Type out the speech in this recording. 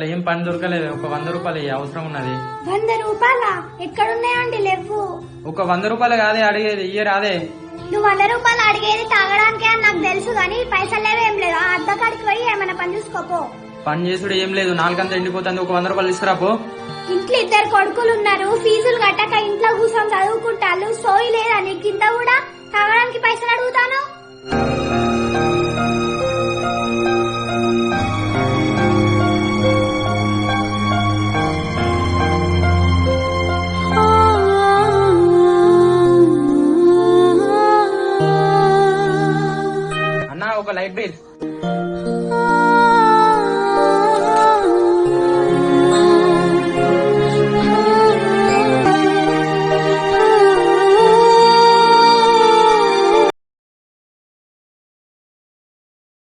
ఇవాళ ఏం పని దొరకలేదు. ఒక 100 రూపాయలు అవసరం ఉన్నది. 100 రూపాయలా? ఎక్కడున్నాయండి? లేవు. ఒక 100 రూపాయలు కాదే అడిగేది, ఇయ్య రాదే. నువ్వు 100 రూపాయలు అడిగేది తాగడానికే అని నాకు తెలుసు గానీ పైసలు లేవేం లేదు. ఆ అద్దకాడికి పోయి ఏమైనా పని చూసుకోపో. పని చేసుడు ఏం లేదు, నాలుగంతా ఎండిపోతుంది. ఒక 100 రూపాయలు తీసుకురాపో. ఇంట్లో 2 కొడుకులు ఉన్నారు, ఫీజులు కట్టక ఇంట్లో కూర్చొని చదువుకుంటారు. సోయి లేదా నీ కింద కూడా తాగడానికి పైసలు అడుగుతాను. అన్నా ఒక లైట్ బిల్.